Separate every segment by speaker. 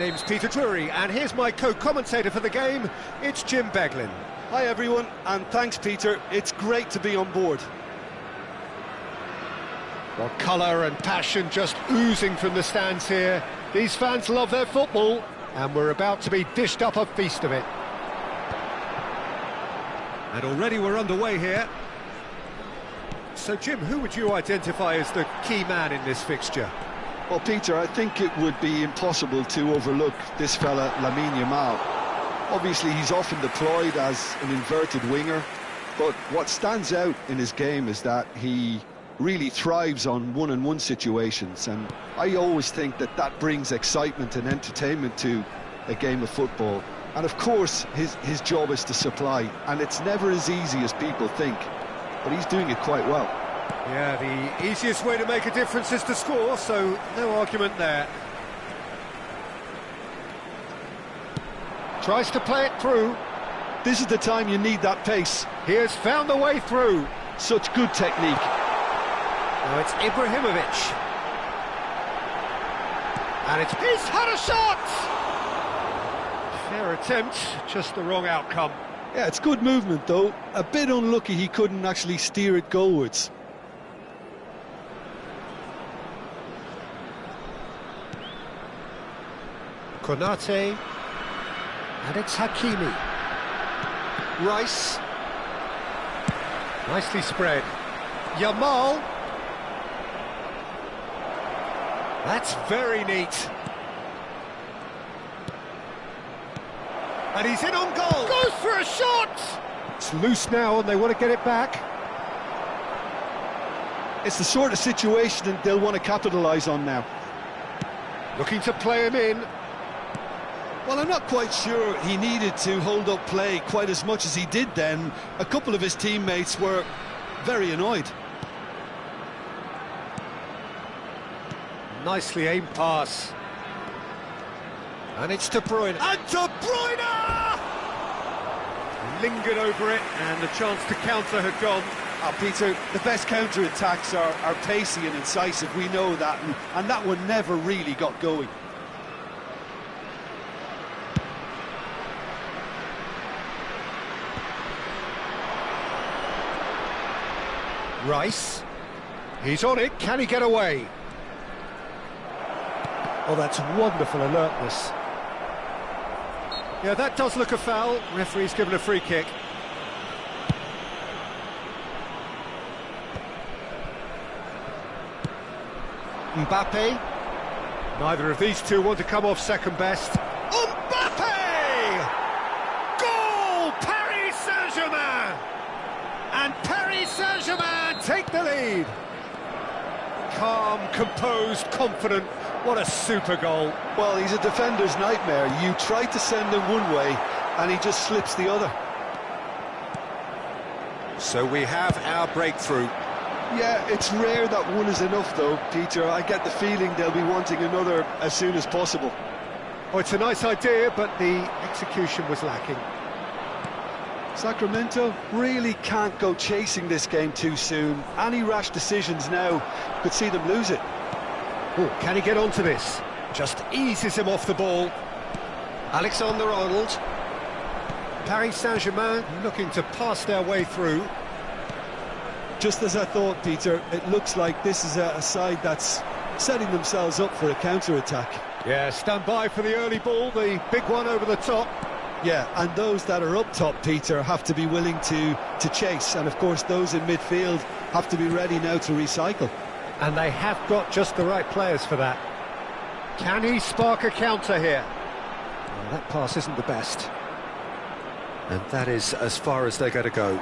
Speaker 1: Name's Peter Drury, and here's my co-commentator for the game, it's Jim Beglin.
Speaker 2: Hi everyone, and thanks Peter, it's great to be on board.
Speaker 1: Well, colour and passion just oozing from the stands here. These fans love their football, and we're about to be dished up a feast of it. And already we're underway here. So Jim, who would you identify as the key man in this fixture?
Speaker 2: Well, Peter, I think it would be impossible to overlook this fella, Lamine Yamal. Obviously, he's often deployed as an inverted winger, but what stands out in his game is that he really thrives on one-on-one situations, and I always think that that brings excitement and entertainment to a game of football. And of course, his job is to supply, and it's never as easy as people think, but he's doing it quite well.
Speaker 1: Yeah, the easiest way to make a difference is to score, so no argument there. Tries to play it through.
Speaker 2: This is the time you need that pace.
Speaker 1: He has found the way through.
Speaker 2: Such good technique.
Speaker 1: Now it's Ibrahimovic. And he's had a shot! Fair attempt, just the wrong outcome.
Speaker 2: Yeah, it's good movement though. A bit unlucky he couldn't actually steer it goalwards.
Speaker 1: Konate, and it's Hakimi. Rice, nicely spread. Yamal, that's very neat. And he's in on goal. Goes for a shot. It's loose now, and they want to get it back.
Speaker 2: It's the sort of situation that they'll want to capitalise on now.
Speaker 1: Looking to play him in.
Speaker 2: Well, I'm not quite sure he needed to hold up play quite as much as he did then. A couple of his teammates were very annoyed.
Speaker 1: Nicely aimed pass. And it's De Bruyne. And De Bruyne! Lingered over it, and the chance to counter had gone.
Speaker 2: Peter, the best counter-attacks are pacey and incisive, we know that, and that one never really got going.
Speaker 1: Rice, he's on it, can he get away? Oh, that's wonderful alertness. Yeah, that does look a foul. Referee's given a free kick. Mbappe. Neither of these two want to come off second best. Mbappe! Goal! Paris Saint-Germain! And Paris Saint-Germain take the lead. Calm, composed, confident. What a super goal.
Speaker 2: Well, he's a defender's nightmare. You try to send him one way, and he just slips the other.
Speaker 1: So we have our breakthrough.
Speaker 2: Yeah, it's rare that one is enough, though, Peter. I get the feeling they'll be wanting another as soon as possible.
Speaker 1: Oh, it's a nice idea, but the execution was lacking.
Speaker 2: Sacramento really can't go chasing this game too soon. Any rash decisions now could see them lose it.
Speaker 1: Oh, can he get onto this? Just eases him off the ball. Alexander-Arnold. Paris Saint-Germain looking to pass their way through.
Speaker 2: Just as I thought, Peter, it looks like this is a side that's setting themselves up for a counter-attack.
Speaker 1: Yeah, stand by for the early ball, the big one over the top.
Speaker 2: Yeah, and those that are up top, Peter, have to be willing to chase. And, of course, those in midfield have to be ready now to recycle.
Speaker 1: And they have got just the right players for that. Can he spark a counter here? Well, that pass isn't the best. And that is as far as they're going to go.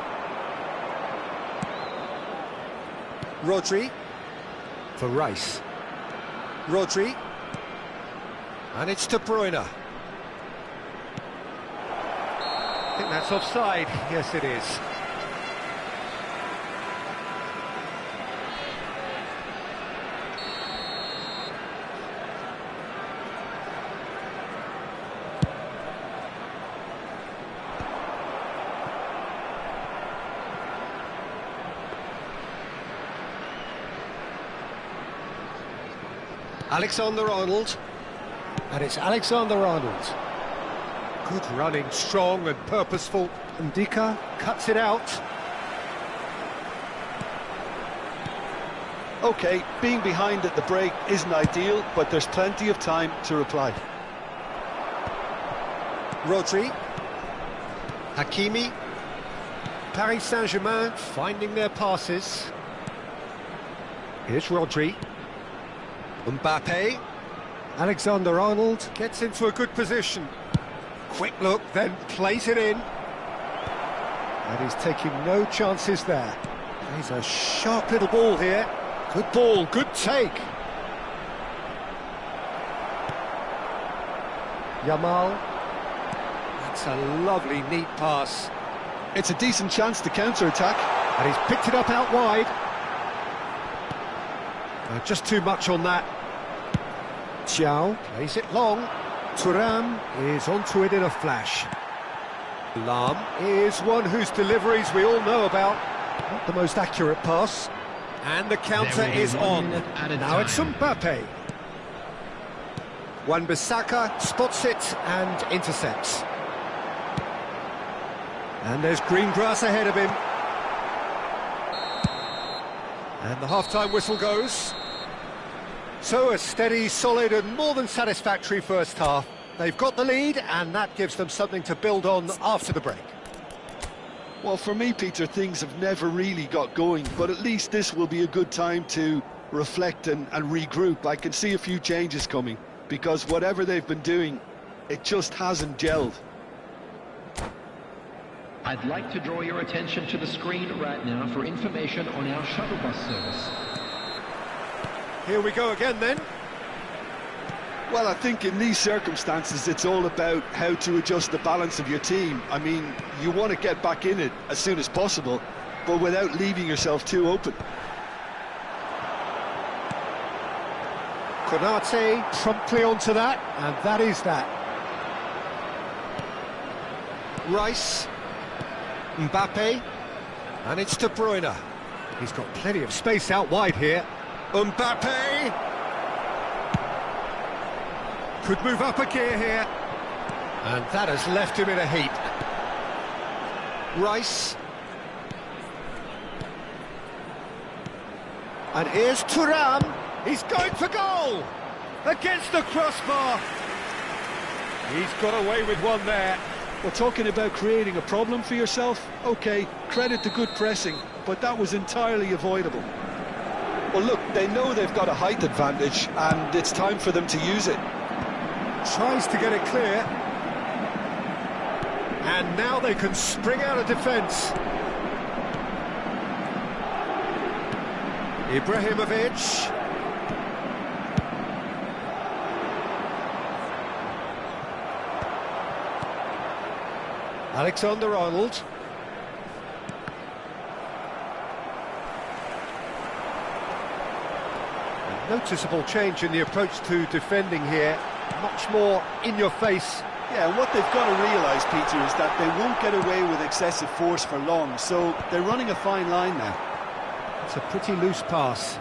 Speaker 1: Rodri for Rice. Rodri. And it's De Bruyne. I think that's offside. Yes, it is. Alexander-Arnold. And it's Alexander-Arnold. Good running, strong and purposeful. Ndika cuts it out.
Speaker 2: OK, being behind at the break isn't ideal, but there's plenty of time to reply.
Speaker 1: Rodri. Hakimi. Paris Saint-Germain finding their passes. Here's Rodri. Mbappe. Alexander-Arnold gets into a good position. Quick look, then plays it in. And he's taking no chances there. Plays a sharp little ball here. Good ball, good take. Yamal. That's a lovely, neat pass.
Speaker 2: It's a decent chance to counter-attack.
Speaker 1: And he's picked it up out wide. Just too much on that. Thiaw plays it long. Thuram is onto it in a flash. Lahm is one whose deliveries we all know about. Not the most accurate pass. And the counter is on. Now it's Mbappe. Wan-Bissaka spots it and intercepts. And there's green grass ahead of him. And the half-time whistle goes. So a steady, solid and more than satisfactory first half. They've got the lead and that gives them something to build on after the break.
Speaker 2: Well, for me, Peter, things have never really got going, but at least this will be a good time to reflect and regroup. I can see a few changes coming, because whatever they've been doing, it just hasn't gelled.
Speaker 3: I'd like to draw your attention to the screen right now for information on our shuttle bus service.
Speaker 1: Here we go again then.
Speaker 2: Well, I think in these circumstances it's all about how to adjust the balance of your team. I mean, you want to get back in it as soon as possible, but without leaving yourself too open.
Speaker 1: Konate promptly onto that, and that is that. Rice. Mbappe. And it's De Bruyne. He's got plenty of space out wide here. Mbappe! Could move up a gear here. And that has left him in a heap. Rice. And here's Thuram. He's going for goal! Against the crossbar. He's got away with one there.
Speaker 2: Well, talking about creating a problem for yourself, OK, credit to good pressing, but that was entirely avoidable. Well, look, they know they've got a height advantage, and it's time for them to use it.
Speaker 1: Tries to get it clear. And now they can spring out of defence. Ibrahimovic. Alexander-Arnold. Noticeable change in the approach to defending here. Much more in your face.
Speaker 2: Yeah, and what they've got to realise, Peter, is that they won't get away with excessive force for long, so they're running a fine line now.
Speaker 1: It's a pretty loose pass,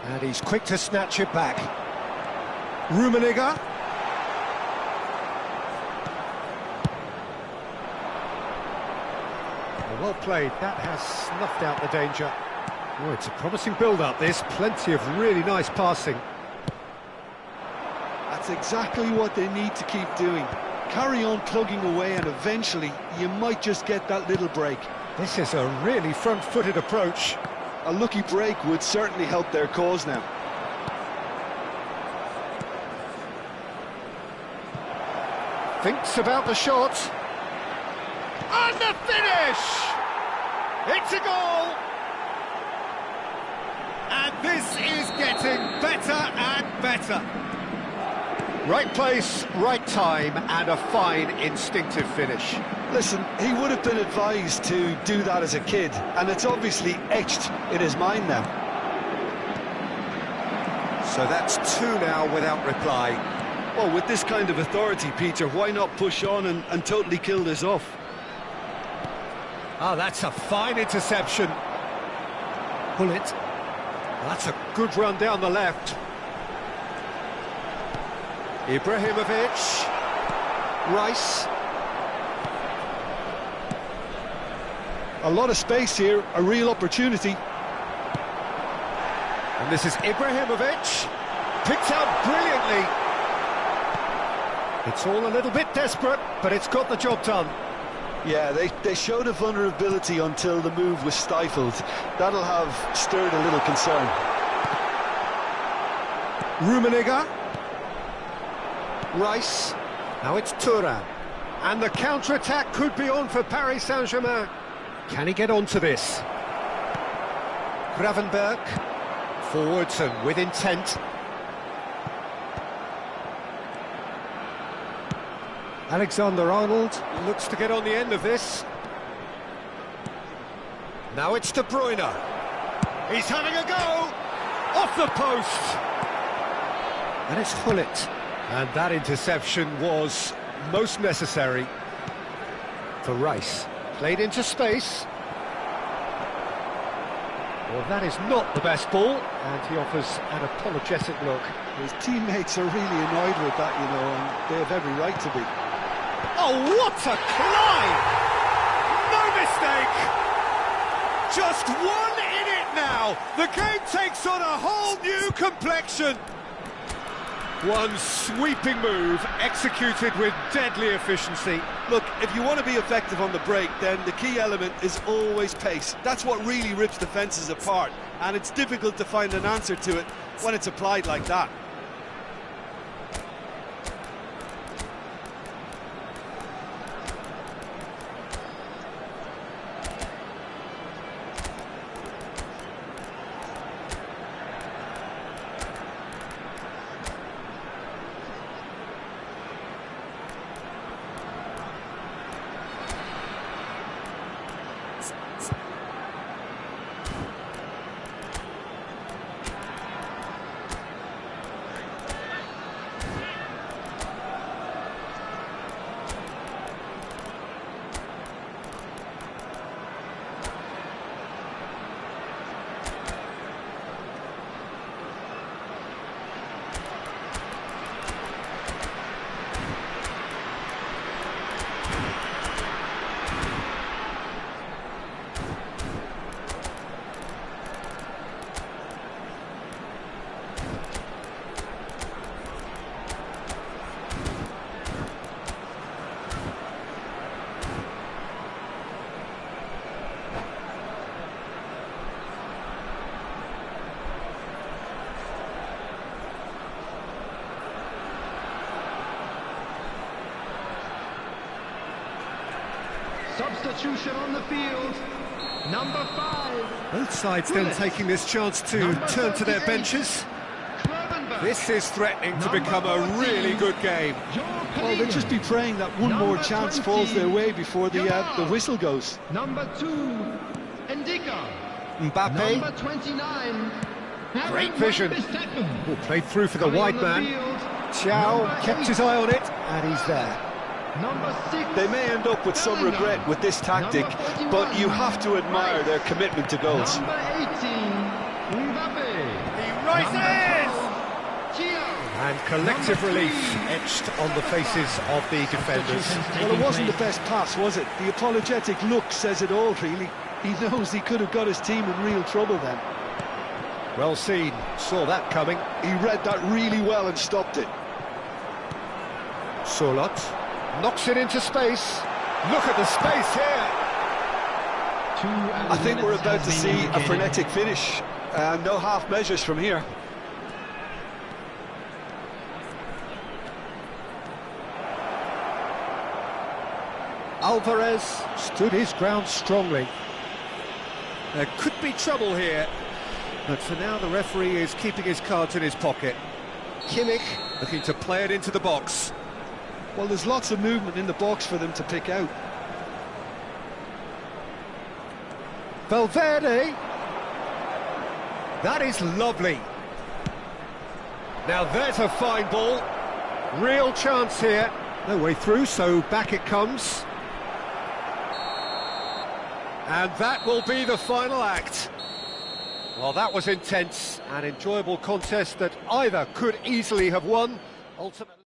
Speaker 1: and he's quick to snatch it back. Rummenigge. Well played, that has snuffed out the danger. Oh, it's a promising build-up, this. Plenty of really nice passing.
Speaker 2: That's exactly what they need to keep doing. Carry on plugging away and eventually you might just get that little break.
Speaker 1: This is a really front-footed approach.
Speaker 2: A lucky break would certainly help their cause now.
Speaker 1: Thinks about the shot. And the finish! It's a goal! And this is getting better and better. Right place, right time, and a fine instinctive finish.
Speaker 2: Listen, he would have been advised to do that as a kid, and it's obviously etched in his mind now.
Speaker 1: So that's two now without reply.
Speaker 2: Well, with this kind of authority, Peter, why not push on and totally kill this off?
Speaker 1: Ah, that's a fine interception. Pull it. That's a good run down the left. Ibrahimovic. Rice.
Speaker 2: A lot of space here, a real opportunity.
Speaker 1: And this is Ibrahimovic. Picked out brilliantly. It's all a little bit desperate, but it's got the job done.
Speaker 2: Yeah, they showed a vulnerability until the move was stifled. That'll have stirred a little concern.
Speaker 1: Rummenigge. Rice. Now it's Thuram. And the counter-attack could be on for Paris Saint-Germain. Can he get onto this? Gravenberch. Forwards and with intent. Alexander-Arnold looks to get on the end of this. Now it's De Bruyne. He's having a go! Off the post! And it's Gullit. And that interception was most necessary for Rice. Played into space. Well, that is not the best ball, and he offers an apologetic look.
Speaker 2: His teammates are really annoyed with that, you know, and they have every right to be.
Speaker 1: Oh, what a climb! No mistake! Just one in it now! The game takes on a whole new complexion! One sweeping move, executed with deadly efficiency.
Speaker 2: Look, if you want to be effective on the break, then the key element is always pace. That's what really rips defences apart, and it's difficult to find an answer to it when it's applied like that.
Speaker 3: Substitution on the field. Number 5.
Speaker 1: Both sides then taking this chance to turn to their benches. This is threatening to become a really good game.
Speaker 2: Well, they'll just be praying that one more chance falls their way before the whistle goes.
Speaker 3: Number 2, Ndicka.
Speaker 1: Mbappe.
Speaker 3: Number 29.
Speaker 1: Great vision. Oh, played through for the wide man. Thiaw kept his eye on it, and he's there.
Speaker 3: Number 6.
Speaker 2: They may end up with some regret with this tactic, but you have to admire their commitment to goals.
Speaker 3: Number 18, Mbappe.
Speaker 1: He rises! And collective relief etched on the faces of the defenders.
Speaker 2: Well, it wasn't the best pass, was it? The apologetic look says it all, really. He knows he could have got his team in real trouble then.
Speaker 1: Well seen, saw that coming.
Speaker 2: He read that really well and stopped it.
Speaker 1: Solot knocks it into space. Look at the space here.
Speaker 2: I think we're about to see a frenetic finish. No half measures from here.
Speaker 1: Alvarez stood his ground strongly. There could be trouble here, but for now the referee is keeping his cards in his pocket. Kimmich looking to play it into the box.
Speaker 2: Well, there's lots of movement in the box for them to pick out.
Speaker 1: Valverde. That is lovely. Now there's a fine ball. Real chance here. No way through, so back it comes. And that will be the final act. Well, that was intense, an enjoyable contest that either could easily have won. Ultimately.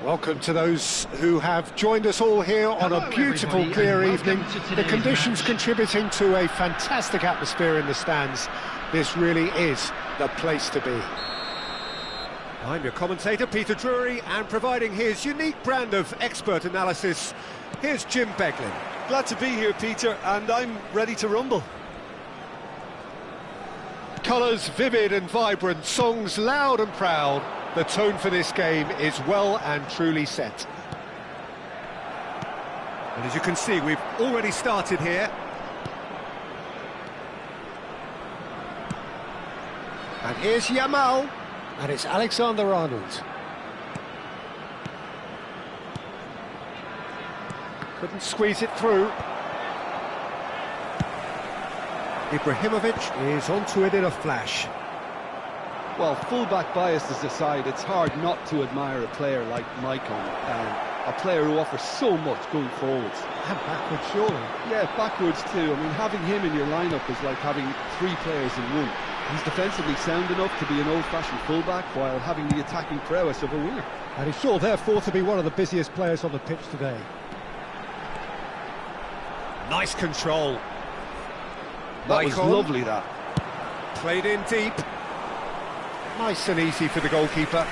Speaker 1: Welcome to those who have joined us all here on a beautiful,
Speaker 3: everybody,
Speaker 1: clear
Speaker 3: and
Speaker 1: evening.
Speaker 3: welcome to
Speaker 1: The
Speaker 3: today's
Speaker 1: conditions
Speaker 3: match.
Speaker 1: contributing to a fantastic atmosphere in the stands. This really is the place to be. I'm your commentator, Peter Drury, and providing his unique brand of expert analysis, here's Jim Beglin.
Speaker 2: Glad to be here, Peter, and I'm ready to rumble.
Speaker 1: Colours vivid and vibrant, songs loud and proud. The tone for this game is well and truly set. And as you can see, we've already started here. And here's Yamal, and it's Alexander-Arnold. Couldn't squeeze it through. Ibrahimovic is onto it in a flash.
Speaker 4: Well, full-back biases aside, it's hard not to admire a player like Maicon, a player who offers so much going forwards.
Speaker 1: And backwards, surely.
Speaker 4: Yeah, backwards too. I mean, having him in your lineup is like having three players in one. He's defensively sound enough to be an old-fashioned full-back while having the attacking prowess of a winger.
Speaker 5: And he's sure, therefore, to be one of the busiest players on the pitch today.
Speaker 1: Nice control.
Speaker 4: That was
Speaker 1: Maicon.
Speaker 4: lovely, that.
Speaker 1: Played in deep. Nice and easy for the goalkeeper.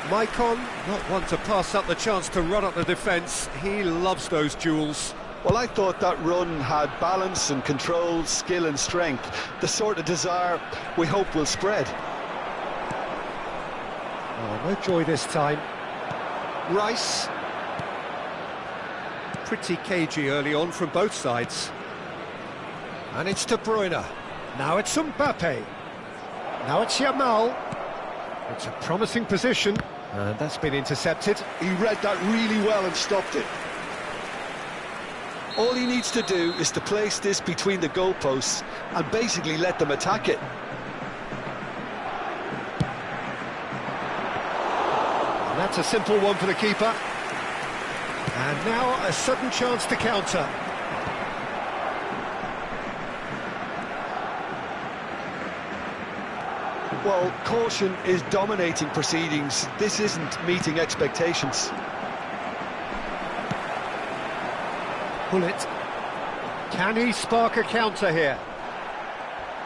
Speaker 1: Maicon, not one to pass up the chance to run up the defence. He loves those duels.
Speaker 2: Well, I thought that run had balance and control, skill and strength. The sort of desire we hope will spread.
Speaker 1: Oh, no joy this time. Rice. Pretty cagey early on from both sides. And it's De Bruyne. Now it's Mbappe. Now it's Yamal. It's a promising position, and that's been intercepted.
Speaker 2: He read that really well and stopped it. All he needs to do is to place this between the goalposts and basically let them attack it.
Speaker 1: And that's a simple one for the keeper. And now a sudden chance to counter.
Speaker 2: Well, caution is dominating proceedings. This isn't meeting expectations.
Speaker 1: Gullit. Can he spark a counter here?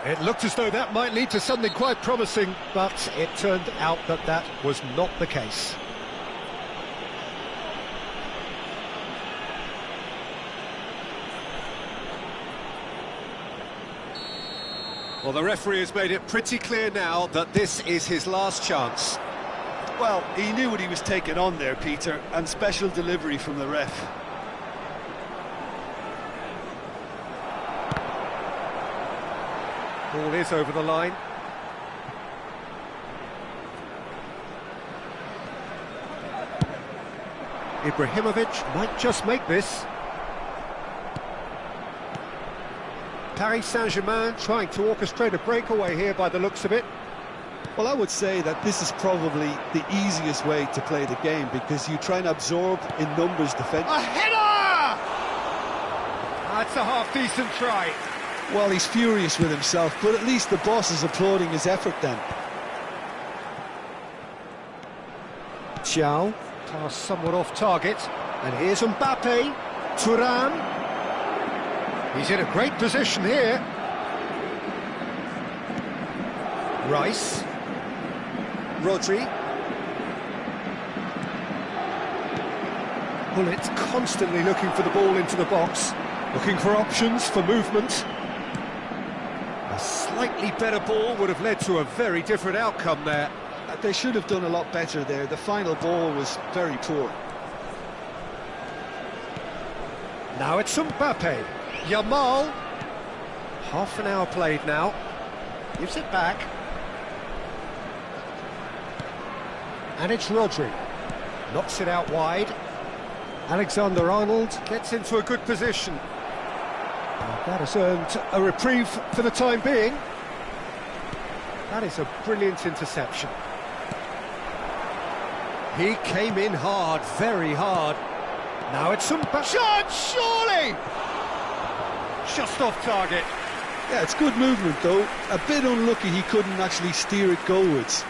Speaker 1: It looked as though that might lead to something quite promising, but it turned out that that was not the case. Well, the referee has made it pretty clear now that this is his last chance.
Speaker 2: Well, he knew what he was taking on there, Peter, and special delivery from the ref.
Speaker 1: Ball is over the line. Ibrahimovic might just make this. Paris Saint-Germain trying to orchestrate a breakaway here by the looks of it.
Speaker 4: Well, I would say that this is probably the easiest way to play the game because you try and absorb in numbers defence.
Speaker 1: A header! That's a half-decent try.
Speaker 4: Well, he's furious with himself, but at least the boss is applauding his effort then.
Speaker 1: Xiao, pass somewhat off target. And here's Mbappe. Thuram. He's in a great position here. Rice. Rodri. Gullit constantly looking for the ball into the box, looking for options for movement. A slightly better ball would have led to a very different outcome there.
Speaker 4: They should have done a lot better there. The final ball was very poor.
Speaker 1: Now it's Mbappe. Yamal. Half an hour played now. Gives it back. And it's Rodri. Knocks it out wide. Alexander-Arnold gets into a good position. And that has earned a reprieve for the time being. That is a brilliant interception. He came in hard, very hard. Now it's Mbappe. Shot, surely! Just off target.
Speaker 4: Yeah, it's good movement though. A bit unlucky he couldn't actually steer it goalwards.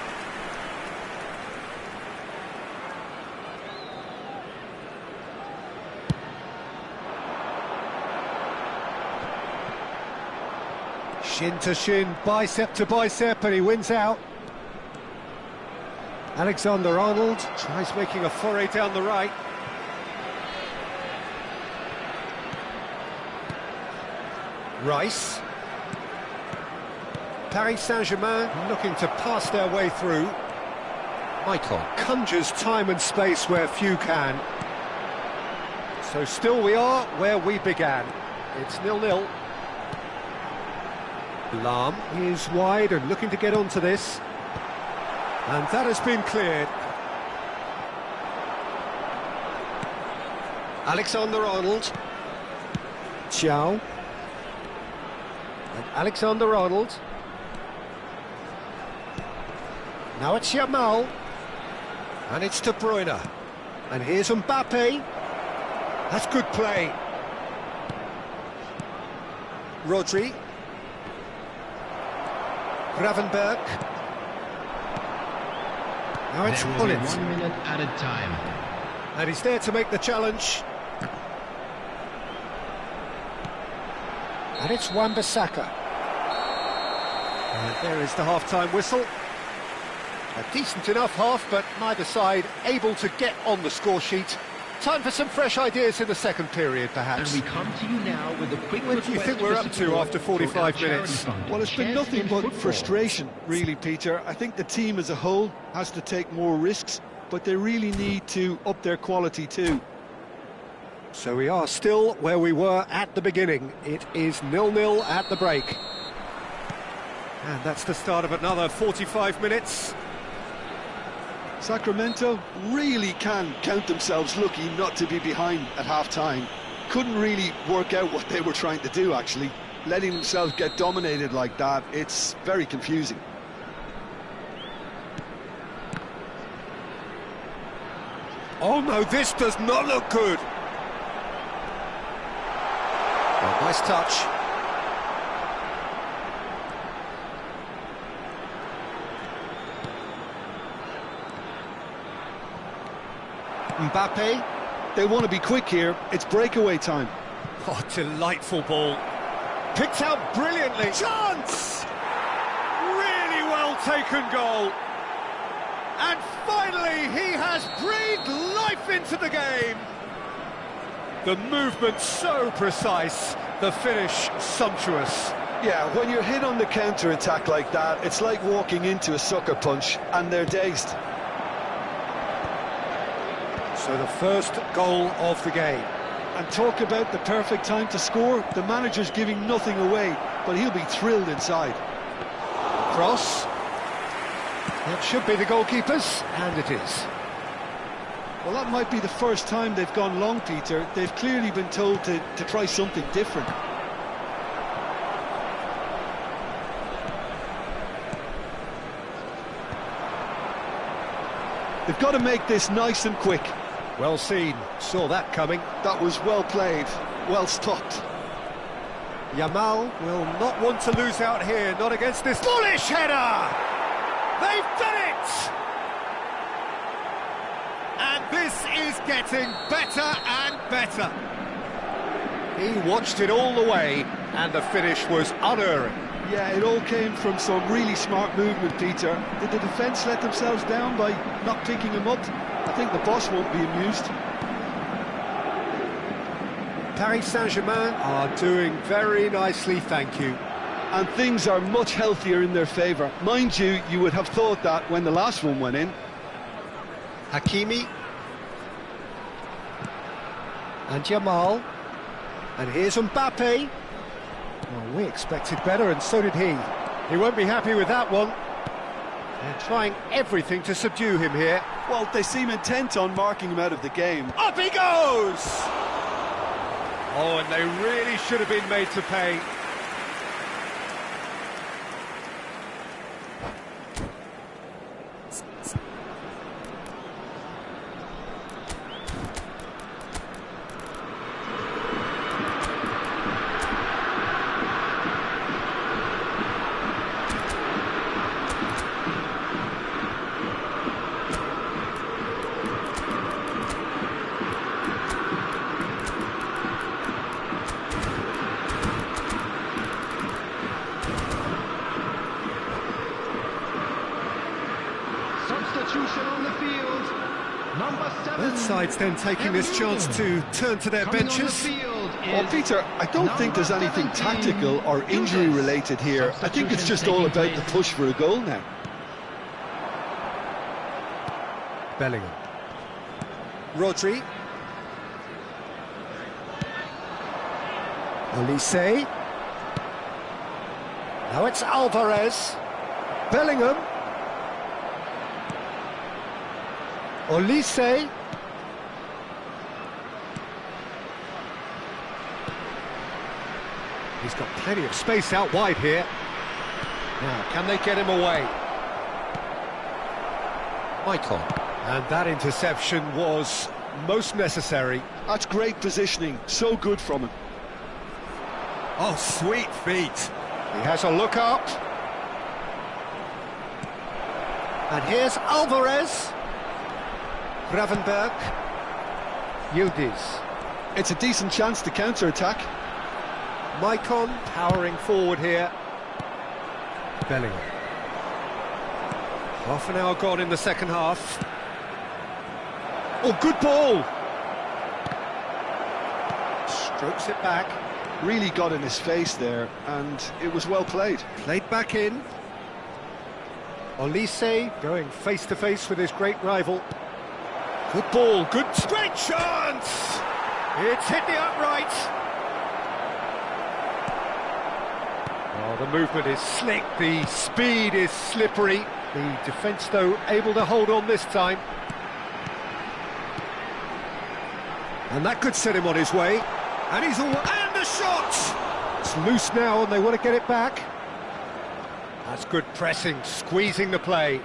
Speaker 5: Shin to shin, bicep to bicep, and he wins out. Alexander-Arnold tries making a foray down the right. Rice. Paris Saint-Germain looking to pass their way through. Michael conjures time and space where few can. So still we are where we began. It's 0-0. Lahm is wide and looking to get onto this. And that has been cleared. Alexander-Arnold. Thiaw. And Alexander-Arnold. Now it's Yamal. And it's De Bruyne. And here's Mbappe. That's good play. Rodri. Gravenberg. Now it's
Speaker 3: There will be
Speaker 5: Gullit.
Speaker 3: 1 minute added time.
Speaker 5: And he's there to make the challenge. And it's Wan-Bissaka. And there is the half-time whistle. A decent enough half, but neither side able to get on the score sheet. Time for some fresh ideas in the second period,
Speaker 3: And
Speaker 5: perhaps.
Speaker 3: we come to you now with a quick
Speaker 5: What do you
Speaker 3: request
Speaker 5: think we're
Speaker 3: for
Speaker 5: up to
Speaker 3: support
Speaker 5: after
Speaker 3: for
Speaker 5: 45
Speaker 3: our charity
Speaker 5: minutes?
Speaker 3: fund,
Speaker 2: Well, it's been
Speaker 3: Chance
Speaker 2: nothing
Speaker 3: in
Speaker 2: but
Speaker 3: Football.
Speaker 2: frustration, really, Peter. I think the team as a whole has to take more risks, but they really need to up their quality too.
Speaker 5: So we are still where we were at the beginning. It is 0-0 at the break. And that's the start of another 45 minutes.
Speaker 2: Sacramento really can count themselves lucky not to be behind at half-time. Couldn't really work out what they were trying to do, actually. Letting themselves get dominated like that, it's very confusing.
Speaker 5: Oh no, this does not look good. Oh, nice touch. Mbappe.
Speaker 2: They want to be quick here. It's breakaway time.
Speaker 5: Oh, delightful ball. Picked out brilliantly. Chance! Really well taken goal. And finally, he has breathed life into the game. The movement so precise, the finish sumptuous.
Speaker 2: Yeah, when you're hit on the counter-attack like that, it's like walking into a sucker punch, and they're dazed.
Speaker 5: So the first goal of the game.
Speaker 2: And talk about the perfect time to score. The manager's giving nothing away, but he'll be thrilled inside.
Speaker 5: Cross. It should be the goalkeeper's, and it is.
Speaker 2: Well, that might be the first time they've gone long, Peter. They've clearly been told to try something different. They've got to make this nice and quick.
Speaker 5: Well seen, saw that coming.
Speaker 2: That was well played, well stopped.
Speaker 5: Yamal will not want to lose out here, not against this bullish header! They've done it! And this is getting better and better. He watched it all the way, and the finish was unerring.
Speaker 2: Yeah, it all came from some really smart movement, Peter. Did the defence let themselves down by not picking him up? I think the boss won't be amused.
Speaker 5: Paris Saint-Germain are doing very nicely, thank you.
Speaker 2: And things are much healthier in their favour. Mind you, you would have thought that when the last one went in.
Speaker 5: Hakimi. And Yamal. And here's Mbappe. Well, we expected better, and so did he. He won't be happy with that one. They're trying everything to subdue him here.
Speaker 2: Well, they seem intent on marking him out of the game.
Speaker 5: Up he goes! Oh, and they really should have been made to pay.
Speaker 3: on the field. Number 7.
Speaker 5: Both sides then taking this chance to turn to their
Speaker 3: Coming on the
Speaker 5: benches.
Speaker 3: field
Speaker 2: Well,
Speaker 3: is
Speaker 2: Peter, I don't think there's anything
Speaker 3: number 17,
Speaker 2: tactical or injury
Speaker 3: Judas.
Speaker 2: related here. I think it's just all about the push for a goal now.
Speaker 5: Bellingham. Rodri. Olise. Now it's Alvarez. Bellingham. Olise. He's got plenty of space out wide here. Now, can they get him away? Michael. And that interception was most necessary.
Speaker 2: That's great positioning, so good from him.
Speaker 5: Oh, sweet feet. He has a look up. And here's Alvarez. Gravenberg. Yildiz.
Speaker 2: It's a decent chance to counter-attack.
Speaker 5: Maicon powering forward here. Bellingham. Half an hour gone in the second half. Oh, good ball! Strokes it back.
Speaker 2: Really got in his face there, and it was well played.
Speaker 5: Played back in. Olise going face-to-face with his great rival. Good ball, good... Great chance! It's hit the upright. Oh, the movement is slick, the speed is slippery. The defence, though, able to hold on this time. And that could set him on his way. And he's all... And the shot! It's loose now and they want to get it back. That's good pressing, squeezing the play.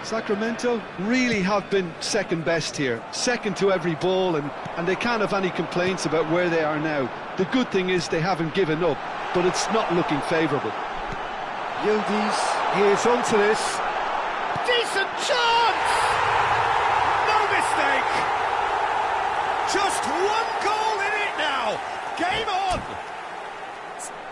Speaker 2: Sacramento really have been second best here, second to every ball, and they can't have any complaints about where they are now. The good thing is they haven't given up, but it's not looking favourable.
Speaker 5: Yildiz is onto this. Decent chance! No mistake! Just one goal in it now! Game on!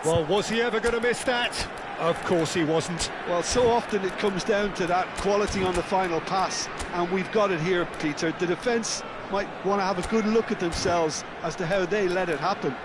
Speaker 5: Well, was he ever going to miss that? Of course he wasn't.
Speaker 2: Well, so often it comes down to that quality on the final pass, and we've got it here, Peter. The defence might want to have a good look at themselves as to how they let it happen.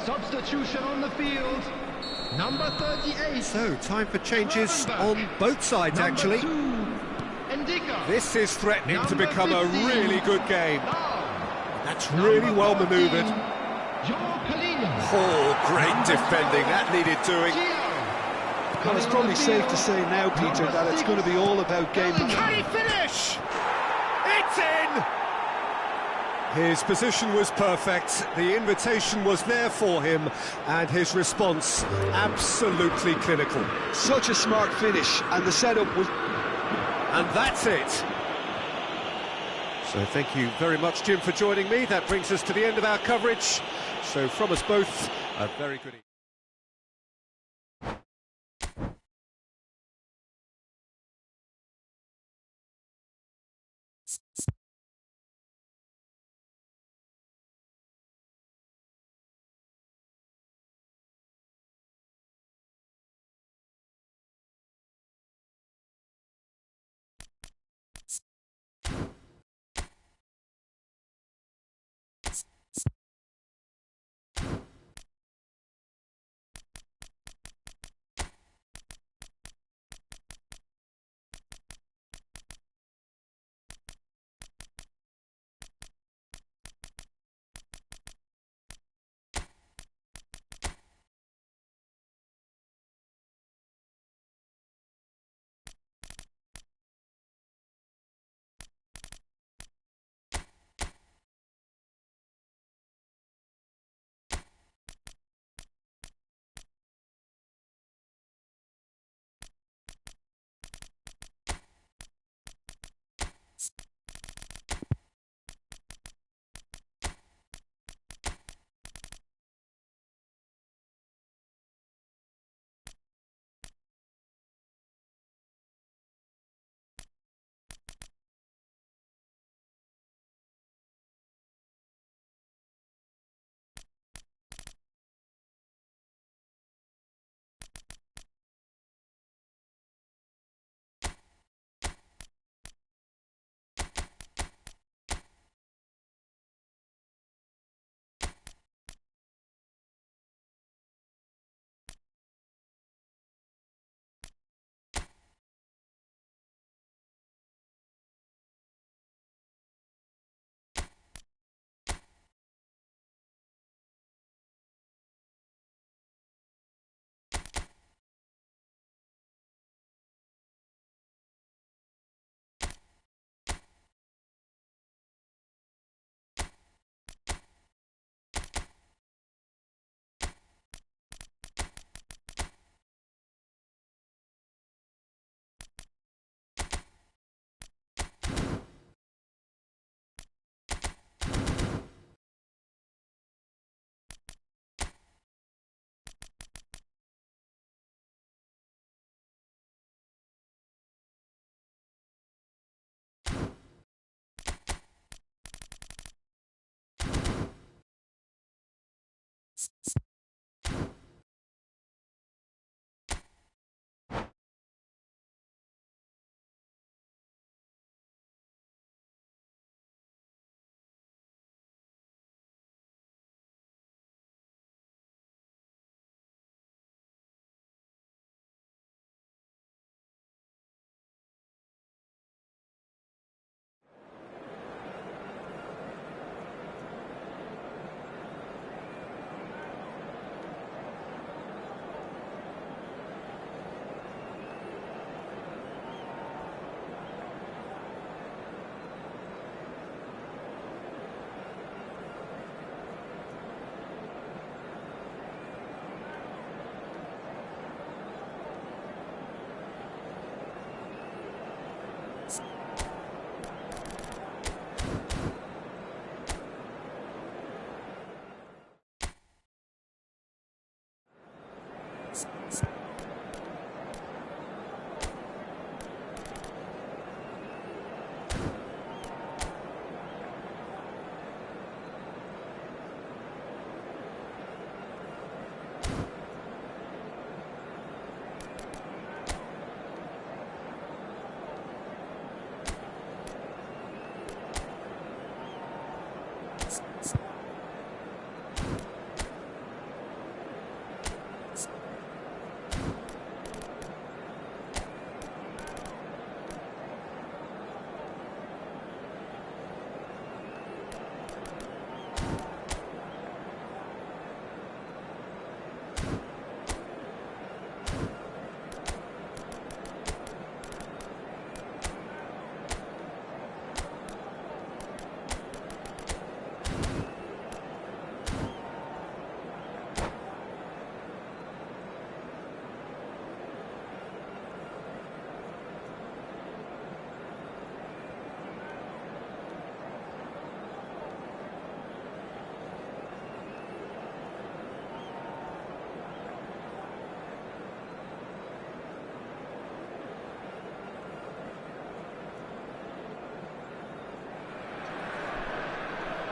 Speaker 3: Substitution on the field. Number 38.
Speaker 5: So, time for changes on both sides,
Speaker 3: Number
Speaker 5: actually.
Speaker 3: 2, Ndicka.
Speaker 5: This is threatening to
Speaker 3: Number
Speaker 5: become a
Speaker 3: 15,
Speaker 5: really good game.
Speaker 3: Now,
Speaker 5: That's really well
Speaker 3: number 14,
Speaker 5: manoeuvred.
Speaker 3: João Palhinha.
Speaker 5: Oh, great
Speaker 3: Number
Speaker 5: defending.
Speaker 3: 12,
Speaker 5: That needed doing.
Speaker 3: Gio.
Speaker 2: Well, it's probably safe to say now, Peter, that it's going to be all about game
Speaker 5: Can
Speaker 2: management.
Speaker 5: he finish? It's in! His position was perfect, the invitation was there for him, and his response absolutely clinical.
Speaker 2: Such a smart finish, and the setup was...
Speaker 5: And that's it. So thank you very much, Jim, for joining me. That brings us to the end of our coverage. So from us both, a very good evening.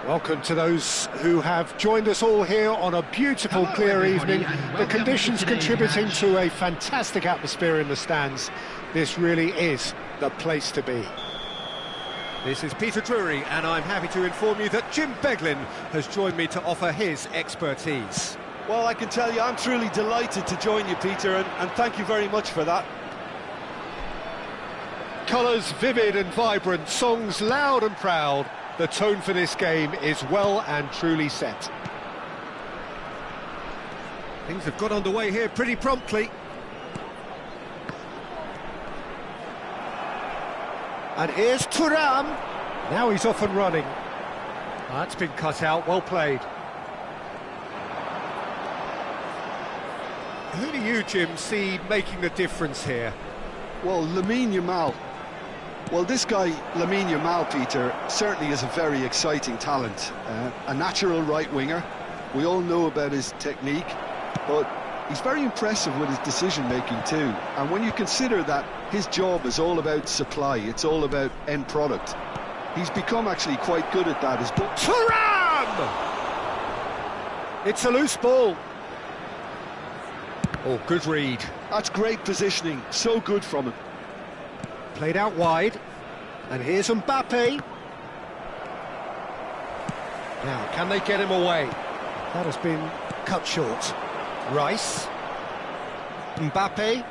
Speaker 5: Welcome to those who have joined us all here on a beautiful, clear evening. The conditions contributing to a fantastic atmosphere in the stands. This really is the place to be. This is Peter Drury, and I'm happy to inform you that Jim Beglin has joined me to offer his expertise.
Speaker 4: Well, I can tell you I'm truly delighted to join you, Peter, and thank you very much for that.
Speaker 5: Colours vivid and vibrant, songs loud and proud. The tone for this game is well and truly set. Things have got underway here pretty promptly. And here's Thuram. Now he's off and running. That's been cut out, well played. Who do you, Jim, see making the difference here?
Speaker 2: Well, Lamine Yamal. Well, this guy, Lamine Yamal, Peter, certainly is a very exciting talent. A natural right winger. We all know about his technique, but he's very impressive with his decision-making too. And when you consider that his job is all about supply, it's all about end product, he's become actually quite good at that.
Speaker 5: Thuram! It's a loose ball. Oh, good read.
Speaker 2: That's great positioning, so good from him.
Speaker 5: Played out wide, and here's Mbappe. Now, can they get him away? That has been cut short. Rice. Mbappe.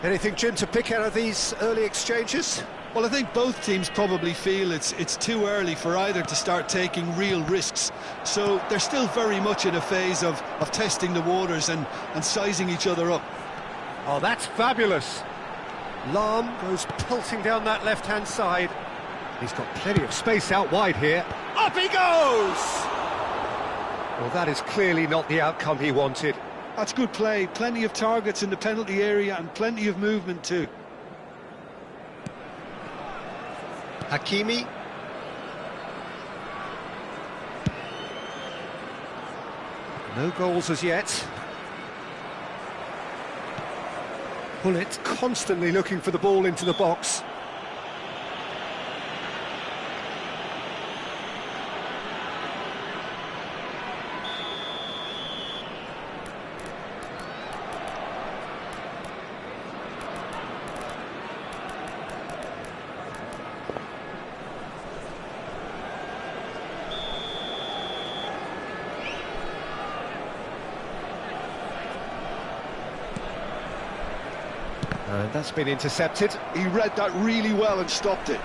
Speaker 5: Anything, Jim, to pick out of these early exchanges?
Speaker 4: Well, I think both teams probably feel it's too early for either to start taking real risks. So they're still very much in a phase of testing the waters and sizing each other up.
Speaker 5: Oh, that's fabulous. Lahm goes pelting down that left-hand side. He's got plenty of space out wide here. Up he goes! Well, that is clearly not the outcome he wanted.
Speaker 2: That's good play. Plenty of targets in the penalty area and plenty of movement too.
Speaker 5: Hakimi. No goals as yet. Pullet constantly looking for the ball into the box.
Speaker 1: And that's been intercepted.
Speaker 2: He read that really well and stopped it.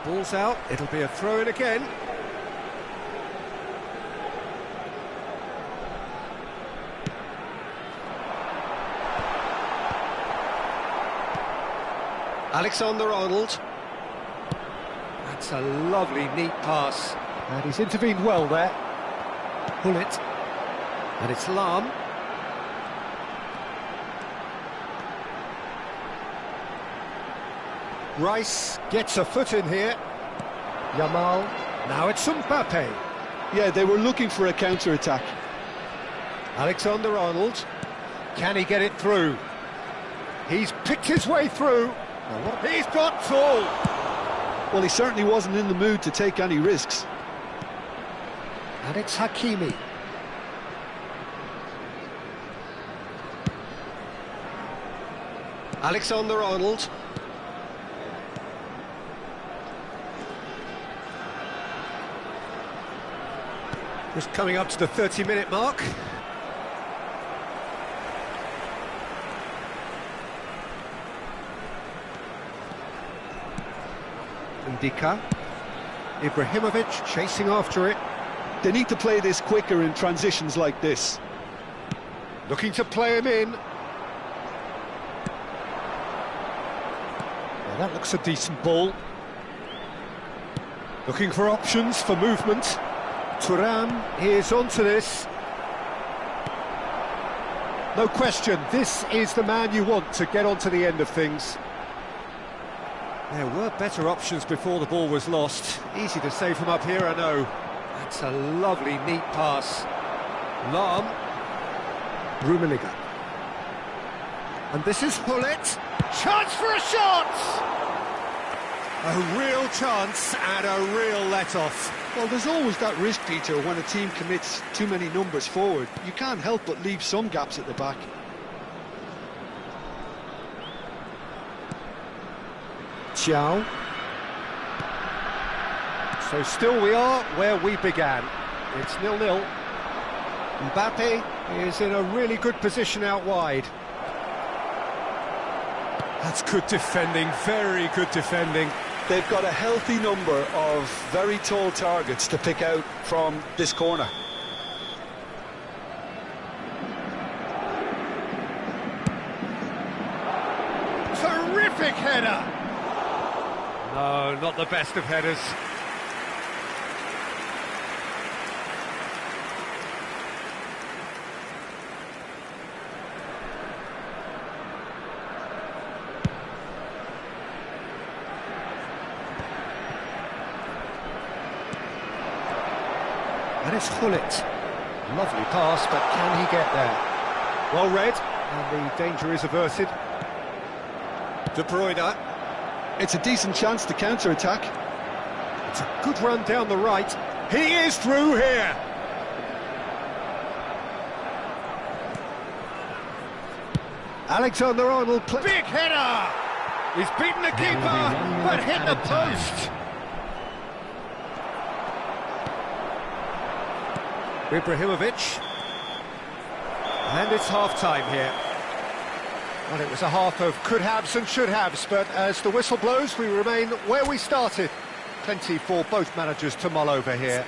Speaker 1: Ball's out, it'll be a throw-in again. Alexander-Arnold. That's a lovely, neat pass. And he's intervened well there. Pull it. And it's Lahm. Rice gets a foot in here. Yamal. Now it's Mbappe.
Speaker 2: Yeah, they were looking for a counter-attack.
Speaker 1: Alexander-Arnold. Can he get it through? He's picked his way through. He's got tall.
Speaker 2: Well, he certainly wasn't in the mood to take any risks.
Speaker 1: And it's Hakimi. Alexander-Arnold. Just coming up to the 30-minute mark. Ndika. Ibrahimovic chasing after it.
Speaker 2: They need to play this quicker in transitions like this.
Speaker 1: Looking to play him in. Well, that looks a decent ball. Looking for options for movement. Thuram is onto this. No question, this is the man you want to get onto the end of things. There were better options before the ball was lost. Easy to save from up here, I know. That's a lovely, neat pass. Lahm. Rummenigge. And this is Hullet. Chance for a shot! A real chance and a real let-off.
Speaker 2: Well, there's always that risk, Peter, when a team commits too many numbers forward. You can't help but leave some gaps at the back.
Speaker 1: Thiaw. So still we are where we began. It's 0-0. Mbappe is in a really good position out wide. That's good defending, very good defending.
Speaker 2: They've got a healthy number of very tall targets to pick out from this corner.
Speaker 1: Terrific header! No, not the best of headers. And it's Hullet. Lovely pass, but can he get there? Well read, and the danger is averted. De Bruyne.
Speaker 2: It's a decent chance to counter-attack.
Speaker 1: It's a good run down the right. He is through here. Alexander-Arnold. Big header! He's beaten the keeper, but hit the post. Ibrahimovic. And it's half-time here. Well, it was a half of could-haves and should-haves, but as the whistle blows, we remain where we started. Plenty for both managers to mull over here.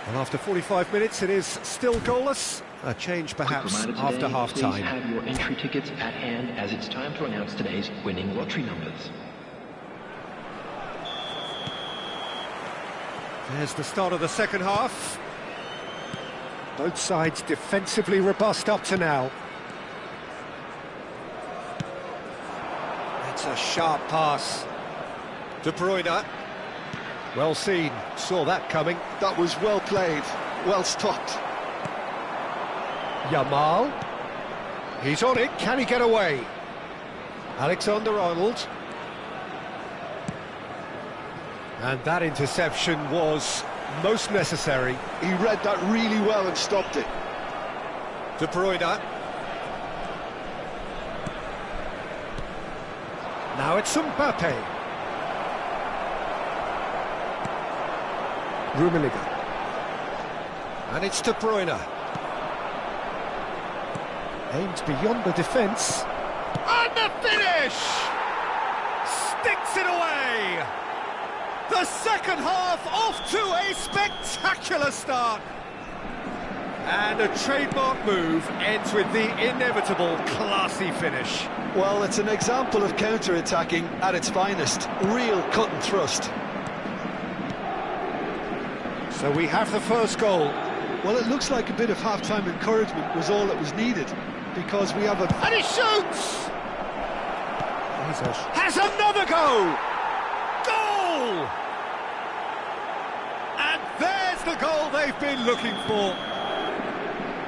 Speaker 1: And after 45 minutes, it is still goalless. A change, perhaps, after half-time.
Speaker 3: Please have your entry tickets at hand, as it's time to announce today's winning lottery numbers.
Speaker 1: There's the start of the second half. Both sides defensively robust up to now. That's a sharp pass. De Bruyne. Well seen, saw that coming.
Speaker 2: That was well played, well stopped.
Speaker 1: Yamal. He's on it, can he get away? Alexander-Arnold. And that interception was most necessary.
Speaker 2: He read that really well and stopped it.
Speaker 1: De Bruyne. Now it's Mbappe.
Speaker 5: Rummenigge. And it's De Bruyne. Aimed beyond the defence. And the finish! Sticks it away! The second half off to a spectacular start. And a trademark move ends with the inevitable classy finish.
Speaker 2: Well, it's an example of counter-attacking at its finest. Real cut and thrust.
Speaker 5: So we have the first goal.
Speaker 2: Well, it looks like a bit of half-time encouragement was all that was needed, because we have a...
Speaker 5: And he shoots! Has another go! Goal! And there's the goal they've been looking for.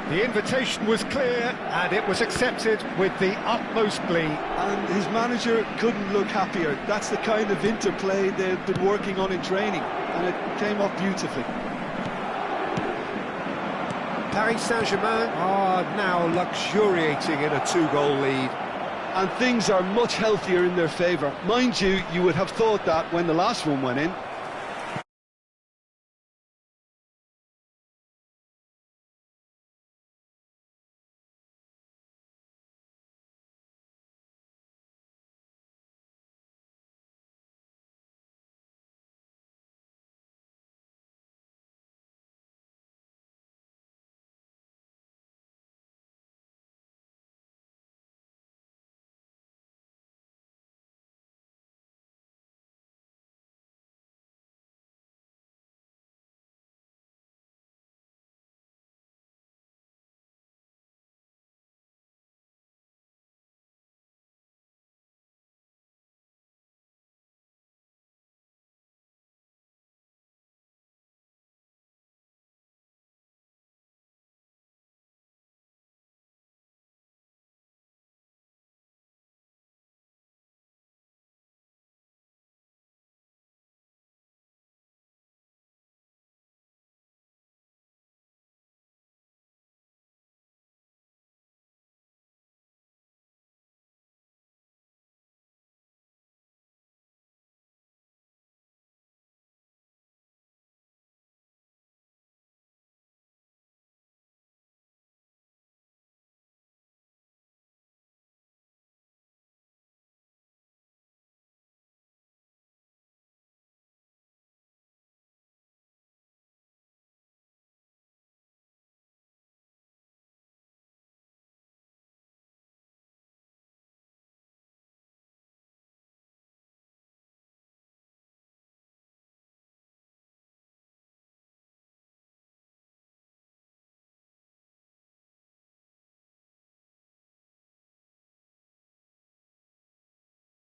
Speaker 5: The invitation was clear, and it was accepted with the utmost glee.
Speaker 2: And his manager couldn't look happier. That's the kind of interplay they've been working on in training, and it came off beautifully.
Speaker 5: Paris Saint-Germain are now luxuriating in a two-goal lead.
Speaker 2: And things are much healthier in their favour. Mind you, you would have thought that when the last one went in.